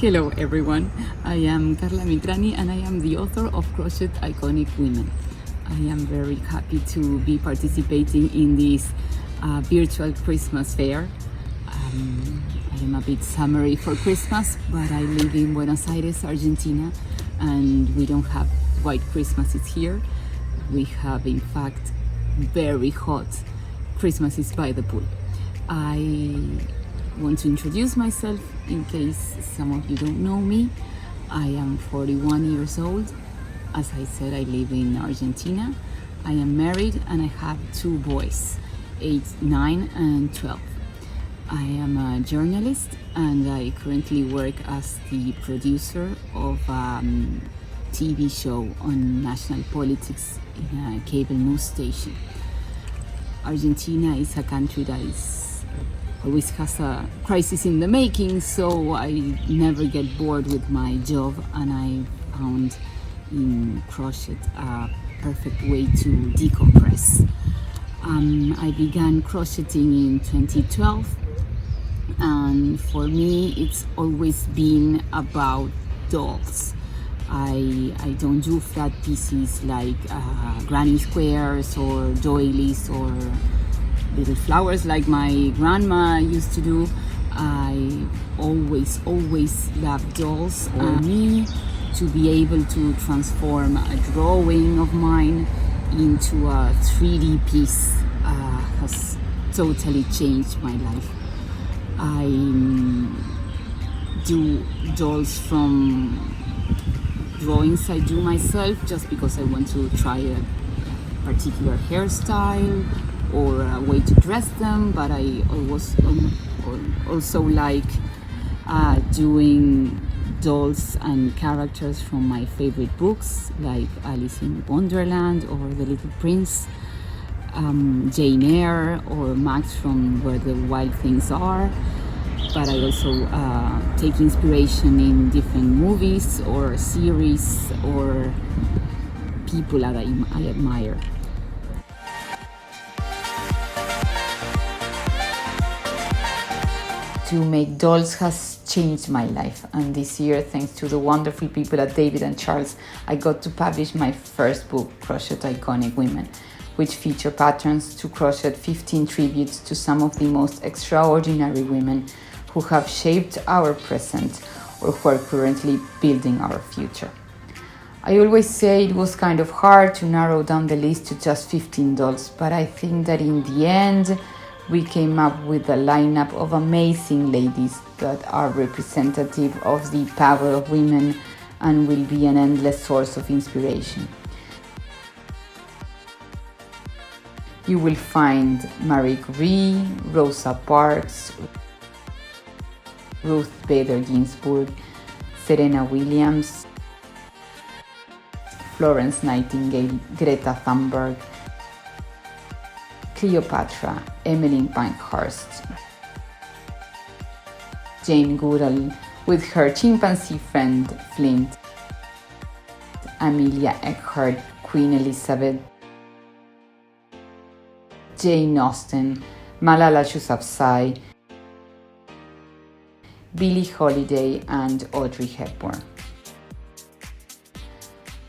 Hello everyone, I am Carla Mitrani and I am the author of Crochet Iconic Women. I am very happy to be participating in this virtual Christmas fair. I am a bit summery for Christmas, but I live in Buenos Aires, Argentina, and we don't have white Christmases here. We have, in fact, very hot Christmases by the pool. I want to introduce myself in case some of you don't know me. I am 41 years old. As I said, I live in Argentina. I am married and I have 2 boys, 8, 9 and 12. I am a journalist and I currently work as the producer of a TV show on national politics in a cable news station. Argentina is a country that always has a crisis in the making, so I never get bored with my job, and I found in crochet a perfect way to decompress. I began crocheting in 2012, and for me it's always been about dolls. I don't do flat pieces like granny squares or doilies or little flowers like my grandma used to do. I always loved dolls. For me to be able to transform a drawing of mine into a 3D piece has totally changed my life. I do dolls from drawings I do myself just because I want to try a particular hairstyle or a way to dress them, but I also like doing dolls and characters from my favorite books like Alice in Wonderland or The Little Prince, Jane Eyre or Max from Where the Wild Things Are. But I also take inspiration in different movies or series or people that I admire. To make dolls has changed my life, and this year, thanks to the wonderful people at David and Charles, I got to publish my first book, Crochet Iconic Women, which feature patterns to crochet 15 tributes to some of the most extraordinary women who have shaped our present or who are currently building our future. I always say it was kind of hard to narrow down the list to just 15 dolls, but I think that in the end we came up with a lineup of amazing ladies that are representative of the power of women and will be an endless source of inspiration. You will find Marie Curie, Rosa Parks, Ruth Bader Ginsburg, Serena Williams, Florence Nightingale, Greta Thunberg, Cleopatra, Emmeline Pankhurst, Jane Goodall with her chimpanzee friend Flint, Amelia Earhart, Queen Elizabeth, Jane Austen, Malala Yousafzai, Billie Holiday and Audrey Hepburn.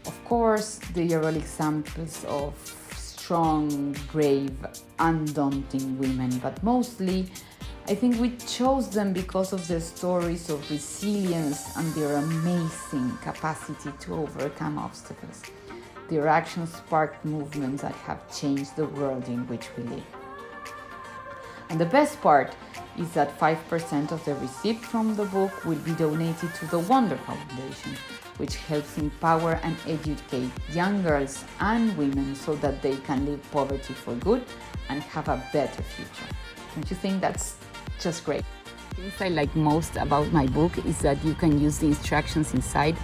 Of course, they are all examples of strong, brave, undaunting women, but mostly I think we chose them because of their stories of resilience and their amazing capacity to overcome obstacles. Their actions sparked movements that have changed the world in which we live. And the best part is that 5% of the receipt from the book will be donated to the Wonder Foundation, which helps empower and educate young girls and women so that they can leave poverty for good and have a better future. Don't you think that's just great? The things I like most about my book is that you can use the instructions inside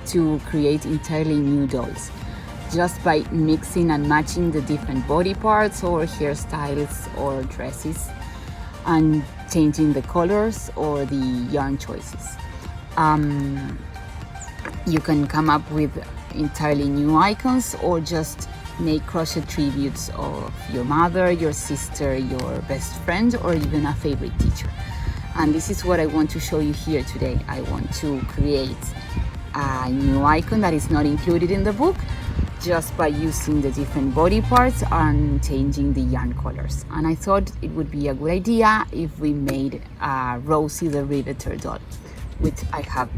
to create entirely new dolls, just by mixing and matching the different body parts or hairstyles or dresses and changing the colors or the yarn choices. You can come up with entirely new icons or just make crochet tributes of your mother, your sister, your best friend, or even a favorite teacher. And this is what I want to show you here today. I want to create a new icon that is not included in the book, just by using the different body parts and changing the yarn colors. And I thought it would be a good idea if we made a Rosie the Riveter doll, which I have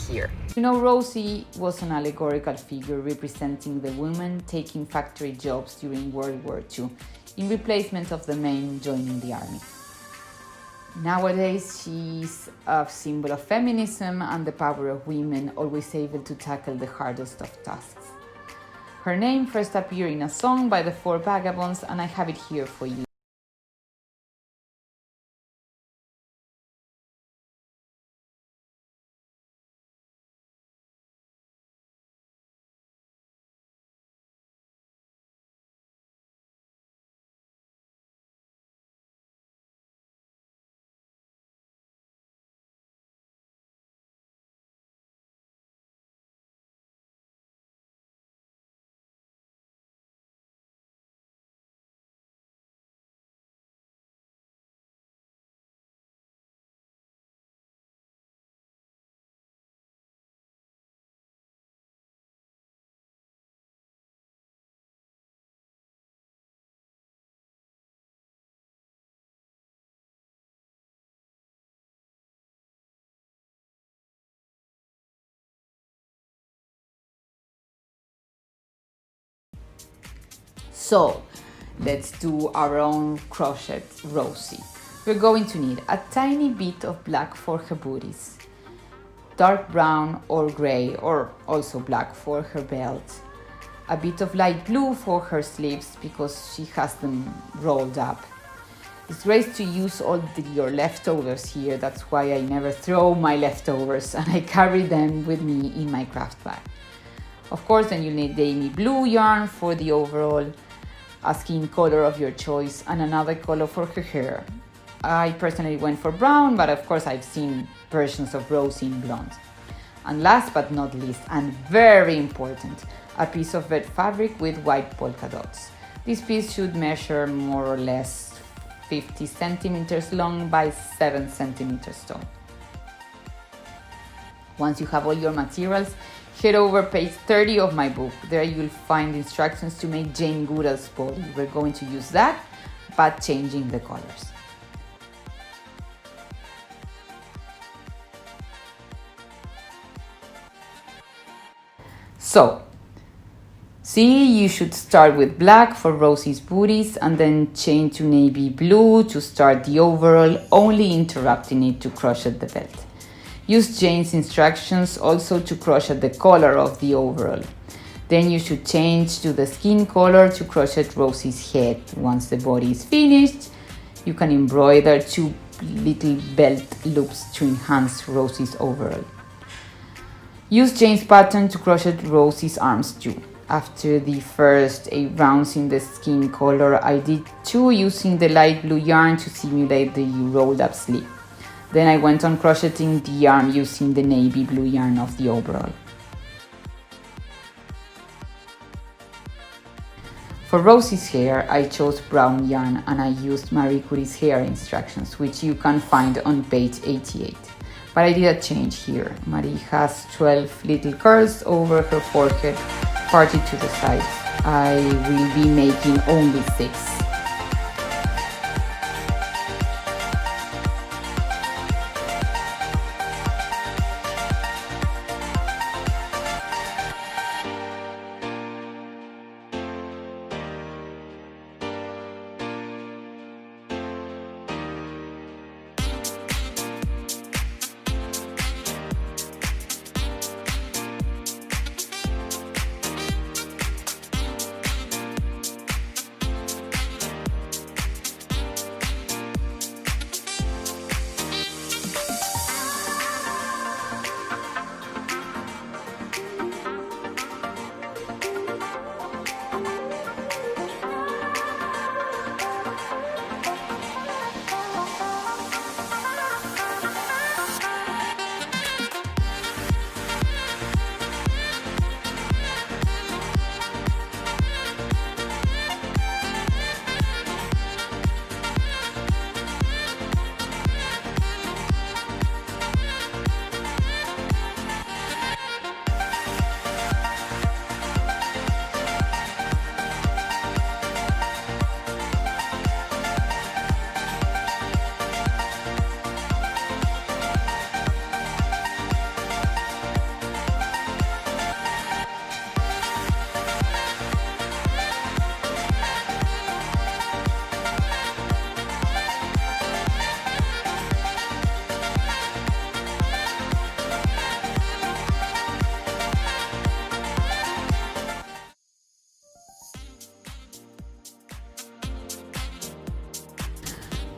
here. You know, Rosie was an allegorical figure representing the women taking factory jobs during World War II in replacement of the men joining the army. Nowadays, she's a symbol of feminism and the power of women, always able to tackle the hardest of tasks. Her name first appeared in a song by the Four Vagabonds, and I have it here for you. So, let's do our own crochet Rosie. We're going to need a tiny bit of black for her booties, dark brown or gray or also black for her belt, a bit of light blue for her sleeves because she has them rolled up. It's great to use all your leftovers here, that's why I never throw my leftovers and I carry them with me in my craft bag. Of course, then you'll need navy blue yarn for the overall, a skin color of your choice, and another color for her hair. I personally went for brown, but of course I've seen versions of Rosie in blonde. And last but not least, and very important, a piece of red fabric with white polka dots. This piece should measure more or less 50 centimeters long by 7 centimeters tall. Once you have all your materials, head over page 30 of my book. There you'll find instructions to make Jane Goodall's body. We're going to use that, but changing the colors. So, see, you should start with black for Rosie's booties and then change to navy blue to start the overall, only interrupting it to crochet the belt. Use Jane's instructions also to crochet the color of the overall. Then you should change to the skin color to crochet Rosie's head. Once the body is finished, you can embroider 2 little belt loops to enhance Rosie's overall. Use Jane's pattern to crochet Rosie's arms too. After the first 8 rounds in the skin color, I did 2 using the light blue yarn to simulate the rolled up sleeve. Then I went on crocheting the arm using the navy blue yarn of the overall. For Rosie's hair, I chose brown yarn and I used Marie Curie's hair instructions, which you can find on page 88. But I did a change here. Marie has 12 little curls over her forehead, parted to the sides. I will be making only 6.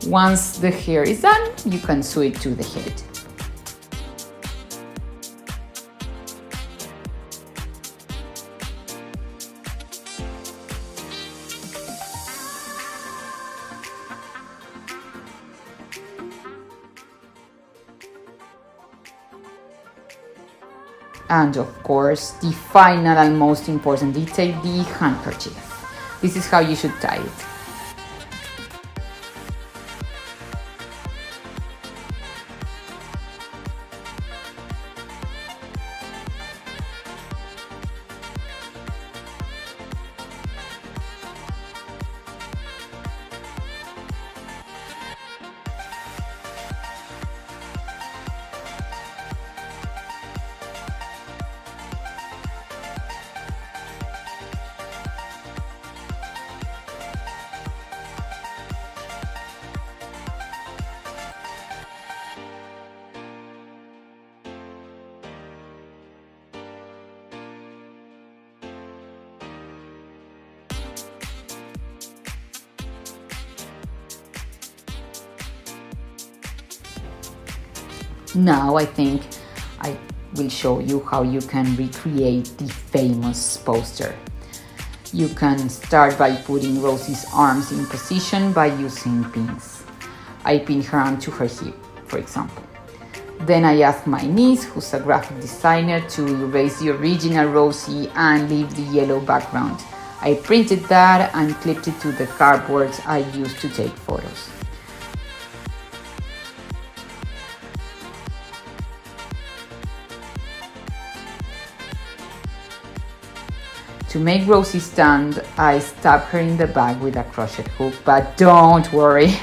Once the hair is done, you can sew it to the head. And of course, the final and most important detail, the handkerchief. This is how you should tie it. Now I think I will show you how you can recreate the famous poster. You can start by putting Rosie's arms in position by using pins. I pin her arm to her hip, for example. Then I asked my niece, who's a graphic designer, to erase the original Rosie and leave the yellow background. I printed that and clipped it to the cardboard I used to take photos. To make Rosie stand, I stab her in the back with a crochet hook, but don't worry,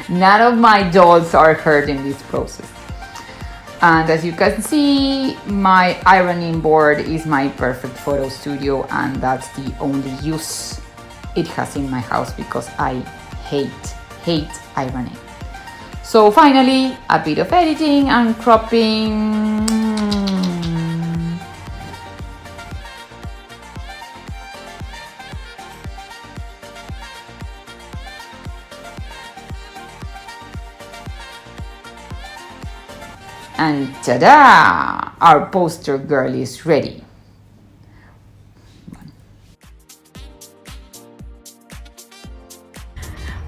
none of my dolls are hurt in this process. And as you can see, my ironing board is my perfect photo studio, and that's the only use it has in my house because I hate ironing. So finally, a bit of editing and cropping. And ta-da! Our poster girl is ready.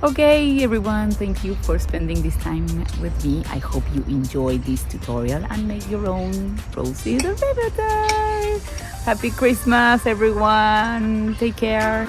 Okay, everyone, thank you for spending this time with me. I hope you enjoyed this tutorial and make your own Rosie the Riveter. Happy Christmas, everyone. Take care.